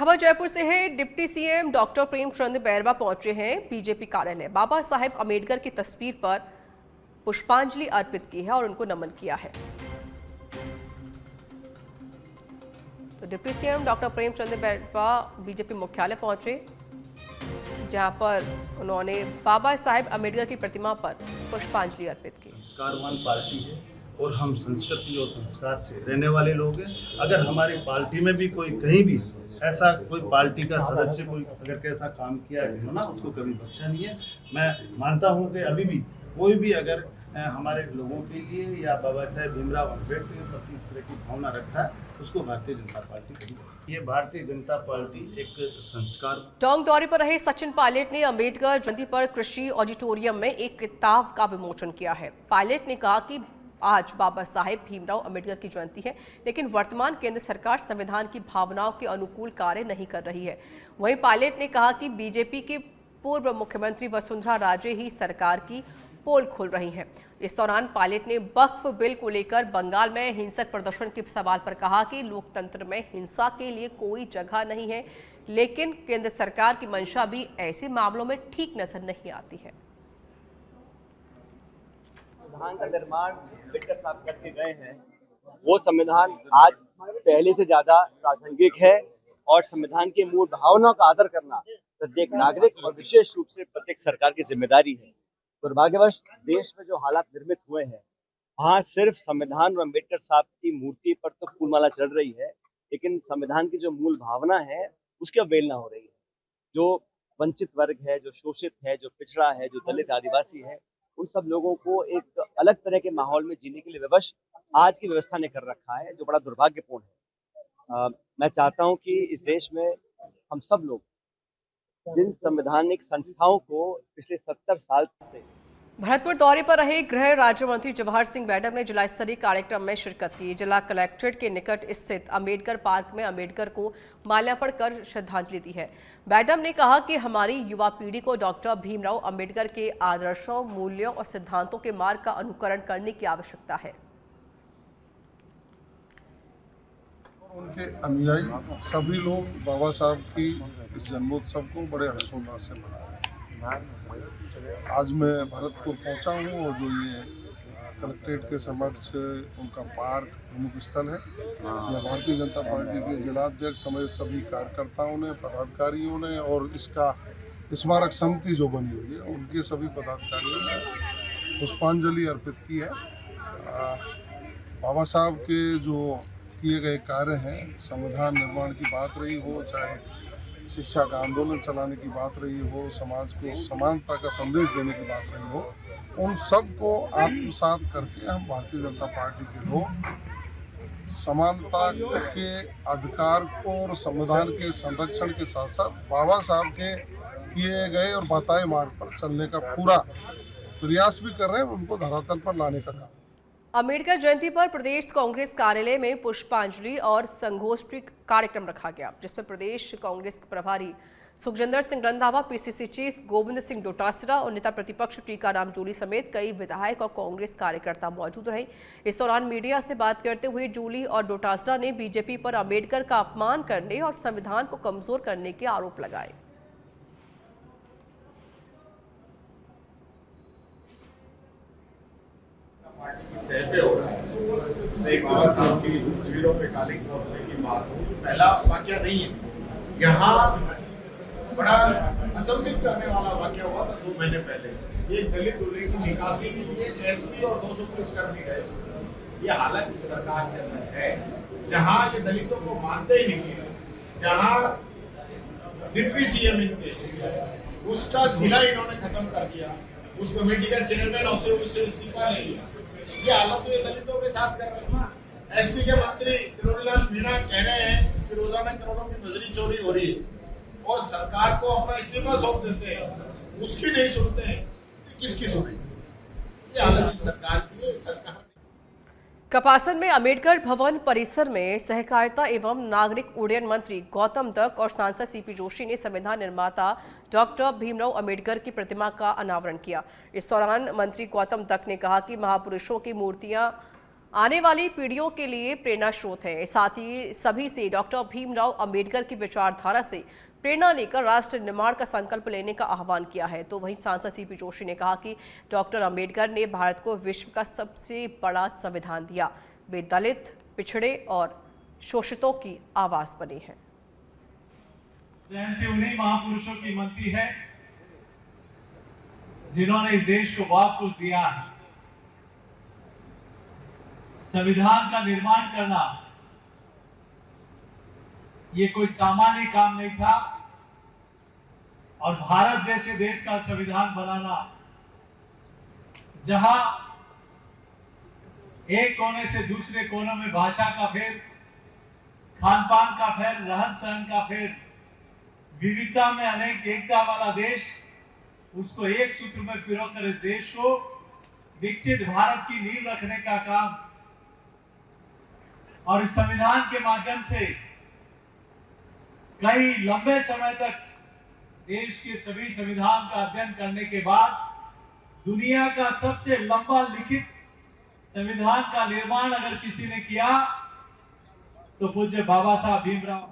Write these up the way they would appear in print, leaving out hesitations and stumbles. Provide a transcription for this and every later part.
खबर जयपुर से है। Deputy CM doctor Premchand Bairwa पहुंचे हैं बीजेपी कार्यालय। बाबा साहेब अम्बेडकर की तस्वीर पर पुष्पांजलि अर्पित की है और उनको नमन किया है। तो deputy CM doctor Premchand Bairwa BJP मुख्यालय पहुंचे, जहां पर उन्होंने बाबा साहेब अम्बेडकर की प्रतिमा पर पुष्पांजलि अर्पित की। संस्कारवान पार्टी है और हम संस्कृति और संस्कार से रहने वाले लोग हैं। अगर हमारी पार्टी में भी कोई कहीं भी ऐसा कोई पार्टी का सदस्य कोई अगर कैसा काम किया है ना, उसको कभी बख्शा नहीं है। मैं मानता हूं कि अभी भी कोई भी अगर हमारे लोगों के लिए या बाबा साहेब भीमराव अम्बेडकर के प्रति इस तरह की भावना रखता है, उसको भारतीय जनता पार्टी कही। ये भारतीय जनता पार्टी एक संस्कार। टोंक दौरे पर रहे सचिन पायलट ने अम्बेडकर जयंती पर कृषि ऑडिटोरियम में एक किताब का विमोचन किया है। पायलट ने कहा कि आज बाबा साहेब भीमराव अम्बेडकर की जयंती है, लेकिन वर्तमान केंद्र सरकार संविधान की भावनाओं के अनुकूल कार्य नहीं कर रही है। वहीं पायलट ने कहा कि बीजेपी के पूर्व मुख्यमंत्री वसुंधरा राजे ही सरकार की पोल खोल रही हैं। इस दौरान पायलट ने वक्फ बिल को लेकर बंगाल में हिंसक प्रदर्शन के सवाल पर कहा कि लोकतंत्र में हिंसा के लिए कोई जगह नहीं है, लेकिन केंद्र सरकार की मंशा भी ऐसे मामलों में ठीक नजर नहीं आती है। संविधान का निर्माण अम्बेडकर साहब करके गए हैं, वो संविधान आज पहले से ज्यादा प्रासंगिक है और संविधान के मूल भावनाओं का आदर करना प्रत्येक नागरिक और विशेष रूप से प्रत्येक सरकार की जिम्मेदारी है। दुर्भाग्यवश देश में जो हालात निर्मित हुए हैं, वहाँ सिर्फ संविधान और अम्बेडकर साहब की मूर्ति पर तो फूलमाला चढ़ रही है, लेकिन संविधान की जो मूल भावना है उसकी अवहेलना हो रही है। जो वंचित वर्ग है, जो शोषित है, जो पिछड़ा है, जो दलित आदिवासी है, उन सब लोगों को एक अलग तरह के माहौल में जीने के लिए विवश आज की व्यवस्था ने कर रखा है, जो बड़ा दुर्भाग्यपूर्ण है। मैं चाहता हूं कि इस देश में हम सब लोग जिन संवैधानिक संस्थाओं को पिछले 70 साल से भरतपुर दौरे पर रहे गृह राज्य मंत्री जवाहर सिंह मैडम ने जिला स्तरीय कार्यक्रम में शिरकत की। जिला कलेक्ट्रेट के निकट स्थित अम्बेडकर पार्क में अम्बेडकर को माल्यार्पण कर श्रद्धांजलि दी है। मैडम ने कहा कि हमारी युवा पीढ़ी को डॉक्टर भीमराव अम्बेडकर के आदर्शों, मूल्यों और सिद्धांतों के मार्ग का अनुकरण करने की आवश्यकता है। उनके अनुयायी सभी लोग बाबा साहब की इस जन्मोत्सव को बड़े हर्षोल्लास से मना रहे हैं। आज मैं भरतपुर पहुंचा हूं और जो ये कलेक्ट्रेट के समक्ष उनका पार्क प्रमुख स्थल है, यह भारतीय जनता पार्टी के जिलाध्यक्ष समेत सभी कार्यकर्ताओं ने, पदाधिकारियों ने और इसका स्मारक समिति जो बनी हुई है उनके सभी पदाधिकारियों ने पुष्पांजलि अर्पित की है। बाबा साहब के जो किए गए कार्य हैं, संविधान निर्माण की बात रही हो, चाहे शिक्षा का आंदोलन चलाने की बात रही हो, समाज को समानता का संदेश देने की बात रही हो, उन सब को आत्मसात करके हम भारतीय जनता पार्टी के लोग समानता के अधिकार को और संविधान के संरक्षण के साथ साथ बाबा साहब के किए गए और बताए मार्ग पर चलने का पूरा प्रयास भी कर रहे हैं, उनको धरातल पर लाने का काम। अम्बेडकर जयंती पर प्रदेश कांग्रेस कार्यालय में पुष्पांजलि और संगोष्ठी कार्यक्रम रखा गया, जिसमें प्रदेश कांग्रेस प्रभारी सुखजिंदर सिंह रंधावा, पीसीसी चीफ गोविंद सिंह डोटासरा और नेता प्रतिपक्ष टीकाराम जूली समेत कई विधायक और कांग्रेस कार्यकर्ता मौजूद रहे। इस दौरान मीडिया से बात करते हुए जूली और डोटासरा ने बीजेपी पर अम्बेडकर का अपमान करने और संविधान को कमजोर करने के आरोप लगाए। पार्टी की सह पे हो रहा है। एक बाबा साहब की तस्वीरों पे कालिक पोतने की बात हो, पहला वाक्य नहीं है। यहाँ बड़ा अचंभित करने वाला वाक्य हुआ था 2 महीने पहले। एक दलित दूल्हे की निकासी के लिए एसपी और 200 पुलिसकर्मी गए। ये हालत इस सरकार के अंदर है, जहाँ ये दलितों को मानते ही नहीं है, जहाँ डिप्टी सीएम इनके उसका जिला इन्होंने खत्म कर दिया, उस कमेटी का चेयरमैन होते हुए उससे इस्तीफा ले लिया। ये हालत तो ये दलितों के साथ कर रहे हैं। एसटी के मंत्री किरोड़ीलाल मीणा कह रहे हैं कि रोजाना करोड़ों की मजदूरी चोरी हो रही है और सरकार को अपना इस्तीफा सौंप देते हैं, उसकी नहीं सुनते हैं, किसकी सुनेंगे? ये हालत इस सरकार की है। सरकार कपासन में अम्बेडकर भवन परिसर में सहकारिता एवं नागरिक उड्डयन मंत्री गौतम दत्त और सांसद सीपी जोशी ने संविधान निर्माता डॉक्टर भीमराव अम्बेडकर की प्रतिमा का अनावरण किया। इस दौरान मंत्री गौतम दत्त ने कहा कि महापुरुषों की मूर्तियां आने वाली पीढ़ियों के लिए प्रेरणा स्रोत है। साथ ही सभी से डॉक्टर भीमराव अंबेडकर की विचारधारा से प्रेरणा लेकर राष्ट्र निर्माण का संकल्प लेने का आह्वान किया है। तो वहीं सांसद सीपी जोशी ने कहा कि डॉक्टर अंबेडकर ने भारत को विश्व का सबसे बड़ा संविधान दिया। वे दलित, पिछड़े और शोषितों की आवाज बनी है। जयंती उन्हीं महापुरुषों की मनती है जिन्होंने इस देश को बहुत कुछ दिया है। संविधान का निर्माण करना ये कोई सामान्य काम नहीं था और भारत जैसे देश का संविधान बनाना, जहां एक कोने से दूसरे कोने में भाषा का फेर, खान पान का फेर, रहन सहन का फेर, विविधता में अनेक एकता वाला देश, उसको एक सूत्र में पिरोकर इस देश को विकसित भारत की नींव रखने का काम और इस संविधान के माध्यम से कई लंबे समय तक देश के सभी संविधान का अध्ययन करने के बाद दुनिया का सबसे लंबा लिखित संविधान का निर्माण अगर किसी ने किया तो पूज्य बाबा साहब भीमराव।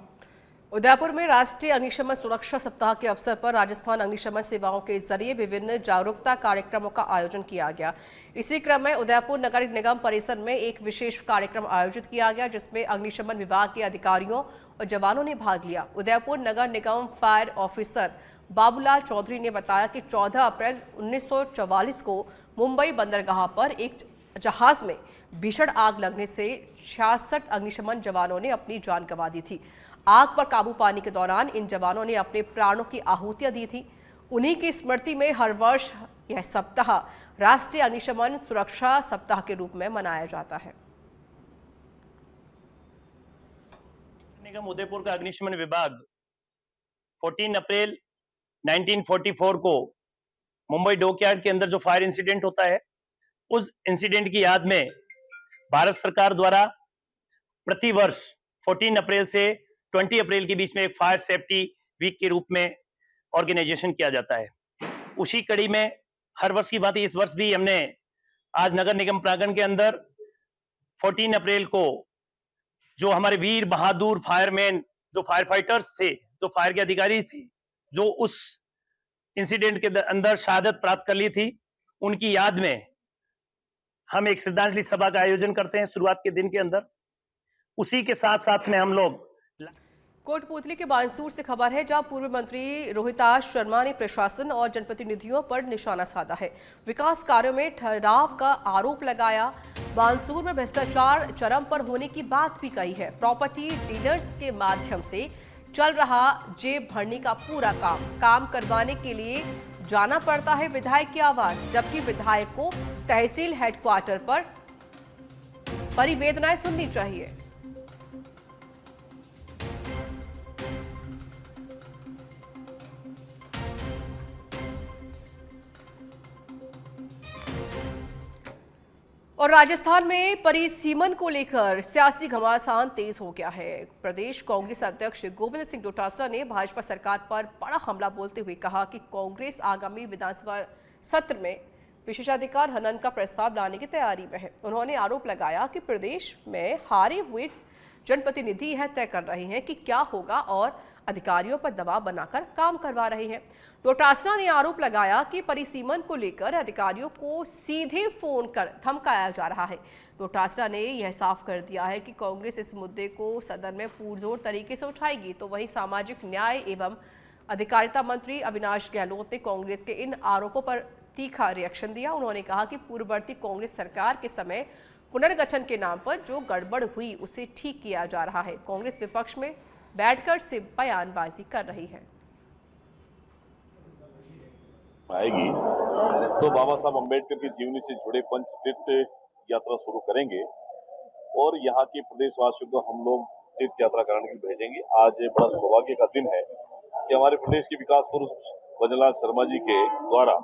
उदयपुर में राष्ट्रीय अग्निशमन सुरक्षा सप्ताह के अवसर पर राजस्थान अग्निशमन सेवाओं के जरिए विभिन्न जागरूकता कार्यक्रमों का आयोजन किया गया। इसी क्रम में उदयपुर नगर निगम परिसर में एक विशेष कार्यक्रम आयोजित किया गया, जिसमें अग्निशमन विभाग के अधिकारियों और जवानों ने भाग लिया। उदयपुर नगर निगम फायर ऑफिसर बाबूलाल चौधरी ने बताया कि 14 अप्रैल 1944 को मुंबई बंदरगाह पर एक जहाज में भीषण आग लगने से 66 अग्निशमन जवानों ने अपनी जान गंवा दी थी। आग पर काबू पाने के दौरान इन जवानों ने अपने प्राणों की आहुतियां दी थी। उन्हीं की स्मृति में हर वर्ष यह सप्ताह राष्ट्रीय अग्निशमन सुरक्षा सप्ताह के रूप में मनाया जाता है। निगम उदयपुर का अग्निशमन विभाग 14 अप्रैल 1944 को मुंबई डॉकयार्ड के अंदर जो फायर इंसिडेंट होता है, उस इंसिडेंट की याद में भारत सरकार द्वारा प्रतिवर्ष 14 अप्रैल से 20 अप्रैल के बीच में एक फायर सेफ्टी वीक के रूप में ऑर्गेनाइजेशन किया जाता है। उसी कड़ी में हर वर्ष की बात इस वर्ष भी हमने आज नगर निगम प्रांगण के अंदर 14 अप्रैल को जो हमारे वीर बहादुर फायरमैन, जो फायर फाइटर्स थे, जो फायर के अधिकारी थे, जो उस इंसिडेंट के अंदर शहादत प्राप्त कर ली थी, उनकी याद में हम एक श्रद्धांजलि सभा का आयोजन करते हैं शुरुआत के दिन के अंदर। उसी के साथ साथ में हम लोग कोटपूतली के बांसूर से खबर है, जहां पूर्व मंत्री रोहिताश शर्मा ने प्रशासन और जनप्रतिनिधियों पर निशाना साधा है। विकास कार्यों में ठहराव का आरोप लगाया। बांसूर में भ्रष्टाचार चरम पर होने की बात भी कही है। प्रॉपर्टी डीलर्स के माध्यम से चल रहा जेब भरने का पूरा काम करवाने के लिए जाना पड़ता है विधायक की आवाज, जबकि विधायक को तहसील हेडक्वार्टर पर परिवेदनाएं सुननी चाहिए। और राजस्थान में परिसीमन को लेकर सियासी घमासान तेज हो गया है। प्रदेश कांग्रेस अध्यक्ष गोविंद सिंह डोटासरा ने भाजपा सरकार पर बड़ा हमला बोलते हुए कहा कि कांग्रेस आगामी विधानसभा सत्र में विशेषाधिकार हनन का प्रस्ताव लाने की तैयारी में है। उन्होंने आरोप लगाया कि प्रदेश में हारे हुए जनप्रतिनिधि यह तय कर रहे हैं कि क्या होगा और अधिकारियों पर दबाव बनाकर काम करवा रहे हैं। डोटासरा ने आरोप लगाया कि परिसीमन को लेकर अधिकारियों को सीधे फोन कर धमकाया जा रहा है। डोटासरा ने यह साफ कर दिया है कि कांग्रेस इस मुद्दे को सदन में पुरजोर तरीके से उठाएगी। तो वहीं सामाजिक न्याय एवं अधिकारिता मंत्री अविनाश गहलोत ने कांग्रेस के इन आरोपों पर तीखा रिएक्शन दिया। उन्होंने कहा कि पूर्ववर्ती कांग्रेस सरकार के समय पुनर्गठन के नाम पर जो गड़बड़ हुई उसे ठीक किया जा रहा है। कांग्रेस विपक्ष में बैठकर से बयानबाजी कर रही है। आएगी तो बाबा साहब अम्बेडकर की जीवनी से जुड़े पंच तीर्थ यात्रा शुरू करेंगे और यहाँ के प्रदेशवासियों को हम लोग तीर्थ यात्रा कराने के लिए भेजेंगे। आज बड़ा सौभाग्य का दिन है कि हमारे प्रदेश के विकास पुरुष भजनलाल शर्मा जी के द्वारा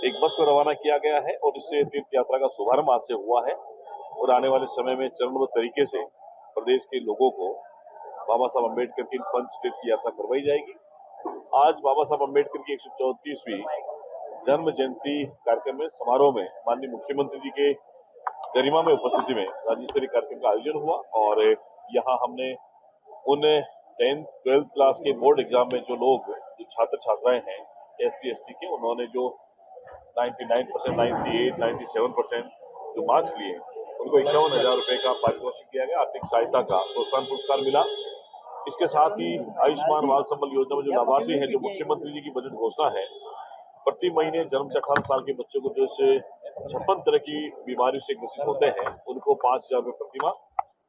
एक बस को रवाना किया गया है और इससे तीर्थ यात्रा का शुभारंभ आज से हुआ है और आने वाले समय में चरणबद्ध तरीके से प्रदेश के लोगों को बाबा साहब अम्बेडकर की पंच तीर्थ की यात्रा करवाई जाएगी। आज बाबा साहब अम्बेडकर की 134वीं जन्म जयंती कार्यक्रम में समारोह में माननीय मुख्यमंत्री जी के गरिमा में उपस्थिति में राज्य स्तरीय कार्यक्रम का आयोजन हुआ और यहाँ हमने उन 10th 12th क्लास के बोर्ड एग्जाम में जो लोग जो छात्र छात्राएं हैं SC ST के, उन्होंने जो 99%, 98, 97% जो मार्क्स लिए उनको 51,000 रुपए का पारितोषिक दिया गया, आर्थिक सहायता का प्रोत्साहन पुरस्कार मिला। इसके साथ ही आयुष्मान बाल संबल योजना में जो लाभार्थी हैं, जो मुख्यमंत्री जी की बजट घोषणा है, प्रति महीने जन्म से 18 साल के बच्चों को जो 56 तरह की बीमारियों से ग्रसित होते हैं उनको 5,000 रुपए प्रति माह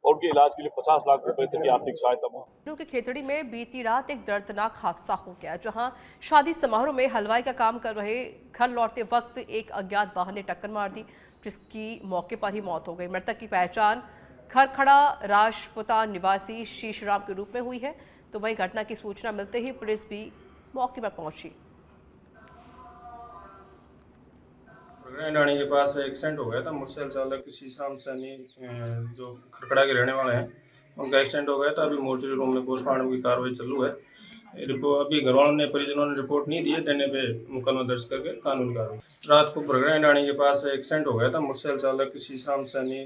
और उनके इलाज के लिए 50 लाख रुपए तक की आर्थिक सहायता। के खेतड़ी में बीती रात एक दर्दनाक हादसा हो गया, जहां शादी समारोह में हलवाई का काम कर रहे घर लौटते वक्त एक अज्ञात वाहन ने टक्कर मार दी, जिसकी मौके पर ही मौत हो गई। मृतक की पहचान खरखड़ा राजपुता निवासी शीशराम के रूप में हुई है। तो वही घटना की सूचना मिलते ही पुलिस भी मौके पर पहुंची। रानी के पास एक्सीडेंट हो गया था। मोटरसाइकिल चालक शीशराम सैनी जो खरखड़ा के रहने वाले हैं, उनका एक्सीडेंट हो गया था। अभी मोर्चरी रूम में पोस्टमार्टम की कार्रवाई चालू है। अभी घर वालों ने परिजनों ने रिपोर्ट नहीं दी है, देने पे मुकदमा दर्ज करके कानूनी कार्रवाई। रात को रानी के पास एक्सीडेंट हो गया था। मोटरसाइकिल चालक शीशराम सैनी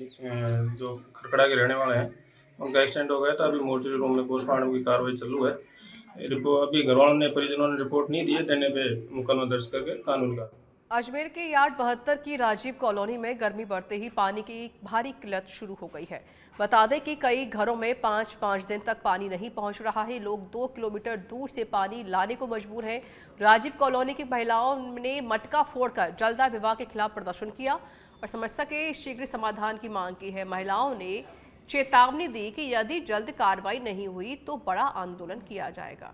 जो खरखड़ा के रहने वाले हैं, उनका एक्सीडेंट हो गया था। अभी मोर्चरी रूम में पोस्टमार्टम की कार्रवाई चालू है। अभी घर वालों ने परिजनों ने रिपोर्ट नहीं दी है, देने पे मुकदमा दर्ज करके कानूनी कार्रवाई। अजमेर के यार्ड 72 की राजीव कॉलोनी में गर्मी बढ़ते ही पानी की भारी किल्लत शुरू हो गई है। बता दें कि कई घरों में 5-5 दिन तक पानी नहीं पहुंच रहा है। लोग 2 किलोमीटर दूर से पानी लाने को मजबूर हैं। राजीव कॉलोनी की महिलाओं ने मटका फोड़कर जलदाय विभाग के खिलाफ प्रदर्शन किया और समस्या के शीघ्र समाधान की मांग की है। महिलाओं ने चेतावनी दी कि यदि जल्द कार्रवाई नहीं हुई तो बड़ा आंदोलन किया जाएगा।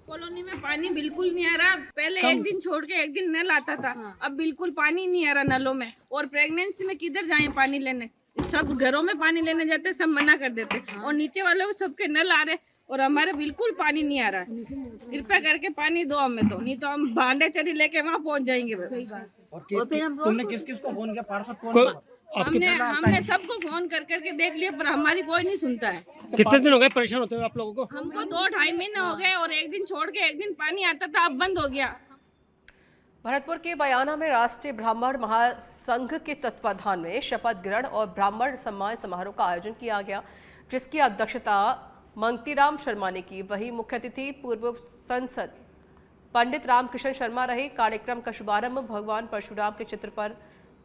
कॉलोनी में पानी बिल्कुल नहीं आ रहा। पहले एक दिन छोड़ के एक दिन नल आता था, अब बिल्कुल पानी नहीं आ रहा नलों में। और प्रेगनेंसी में किधर जाएं पानी लेने? सब घरों में पानी लेने जाते, सब मना कर देते। और नीचे वालों को सबके नल आ रहे और हमारे बिल्कुल पानी नहीं आ रहा है। कृपया करके पानी दो हमें, तो नहीं तो हम भांडे चढ़ी लेके वहाँ पहुँच जाएंगे बस। और फिर हम किस किस को फोन किया? पार्षद कौन? हमने सबको फोन कर करके देख लिया, पर हमारी कोई नहीं सुनता है। कितने दिन हो गए परेशान होते हुए आप लोगों को? हमको 2-2.5 महीने हो गए और एक दिन छोड़ के एक दिन पानी आता था, अब बंद हो गया। भरतपुर के बयाना में राष्ट्रीय ब्राह्मण महासंघ के तत्वाधान में शपथ ग्रहण और ब्राह्मण सम्मान समारोह का आयोजन किया गया, जिसकी अध्यक्षता मंगतीराम शर्मा ने की। वहीं मुख्य अतिथि पूर्व सांसद पंडित रामकिशन शर्मा रहे। कार्यक्रम का शुभारंभ भगवान परशुराम के चित्र पर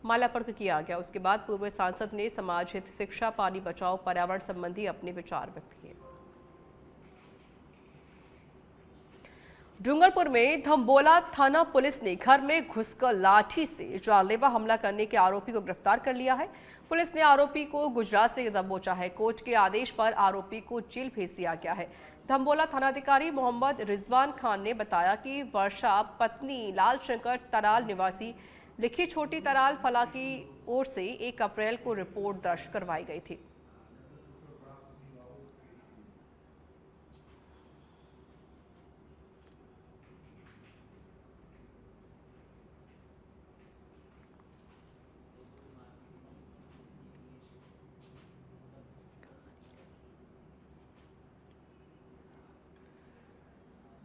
माल्यार्पण किया गया। उसके बाद पूर्व सांसद ने समाज हित, शिक्षा, पानी बचाओ, पर्यावरण संबंधी अपने विचार व्यक्त किए। डूंगरपुर में धम्बोला थाना पुलिस ने घर में घुसकर लाठी से जानलेवा हमला करने के आरोपी को गिरफ्तार कर लिया है। पुलिस ने आरोपी को गुजरात से दबोचा है। कोर्ट के आदेश पर आरोपी को जेल भेज दिया गया है। धम्बोला थानाधिकारी मोहम्मद रिजवान खान ने बताया कि वर्षा पत्नी लालशंकर तराल निवासी लिखी छोटी तराल फला की ओर से 1 अप्रैल को रिपोर्ट दर्ज करवाई गई थी।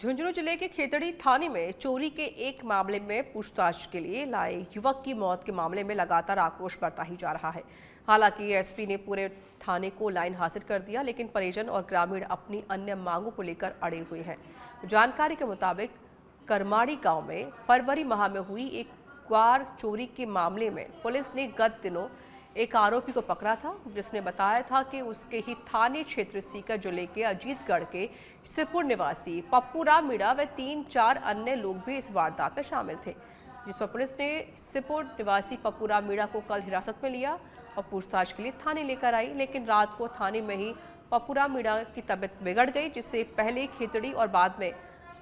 झुंझुनू जिले के खेतड़ी थाने में चोरी के एक मामले में पूछताछ के लिए लाए युवक की मौत के मामले में लगातार आक्रोश बढ़ता ही जा रहा है। हालांकि एसपी ने पूरे थाने को लाइन हासिल कर दिया, लेकिन परिजन और ग्रामीण अपनी अन्य मांगों को लेकर अड़े हुए हैं। जानकारी के मुताबिक करमाड़ी गांव में फरवरी माह में हुई एक कार चोरी के मामले में पुलिस ने गत दिनों एक आरोपी को पकड़ा था, जिसने बताया था कि उसके ही थाने क्षेत्र सीकर जिले के अजीतगढ़ के सिपुर निवासी पप्पू राम मीणा व 3-4 अन्य लोग भी इस वारदात में शामिल थे, जिस पर पुलिस ने सिपुर निवासी पप्पू राम मीणा को कल हिरासत में लिया और पूछताछ के लिए थाने लेकर आई। लेकिन रात को थाने में ही पप्पू राम मीणा की तबीयत बिगड़ गई, जिससे पहले खेतड़ी और बाद में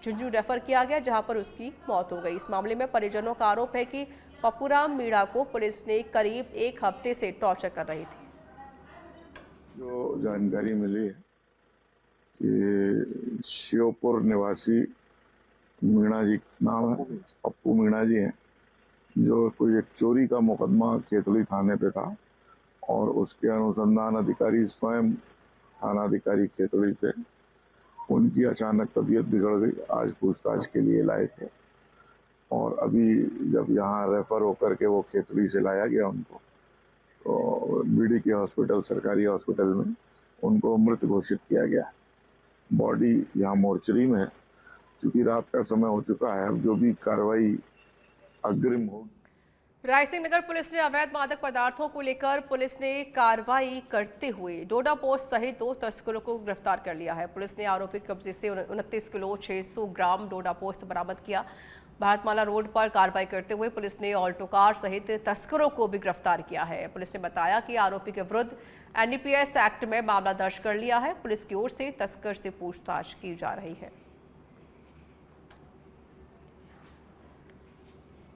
झुंझुनू रेफर किया गया, जहां पर उसकी मौत हो गई। इस मामले में परिजनों का आरोप है कि पप्पू राम मीणा को पुलिस ने करीब 1 हफ्ते से टॉर्चर कर रही थी। जो जानकारी मिली है कि शिवपुर निवासी मीणा जी नाम है, पप्पू मीणा जी हैं, जो कोई एक चोरी का मुकदमा खेतड़ी थाने पे था और उसके अनुसंधान अधिकारी स्वयं थानाधिकारी खेतड़ी थे। उनकी अचानक तबीयत बिगड़ गई, आज पूछताछ के लिए लाए थे और अभी जब यहाँ रेफर होकर के वो खेतड़ी से लाया गया उनको, तो बीडी के हॉस्पिटल, सरकारी हॉस्पिटल में उनको मृत घोषित किया गया। बॉडी यहाँ मोर्चरी में है। चूंकि रात का समय हो चुका है, अब जो भी कार्रवाई अग्रिम होगी। रायसिंह नगर पुलिस ने अवैध मादक पदार्थों को लेकर पुलिस ने कार्रवाई करते हुए डोडा पोस्ट सहित 2 तस्करों को गिरफ्तार कर लिया है। पुलिस ने आरोपी के कब्जे से 29 किलो 600 ग्राम डोडा पोस्ट बरामद किया। भारतमाला रोड पर कार्रवाई करते हुए पुलिस ने ऑल्टो कार सहित तस्करों को भी गिरफ्तार किया है। पुलिस ने बताया कि आरोपी के विरुद्ध NDPS एक्ट में मामला दर्ज कर लिया है। पुलिस की ओर से तस्कर से पूछताछ की जा रही है।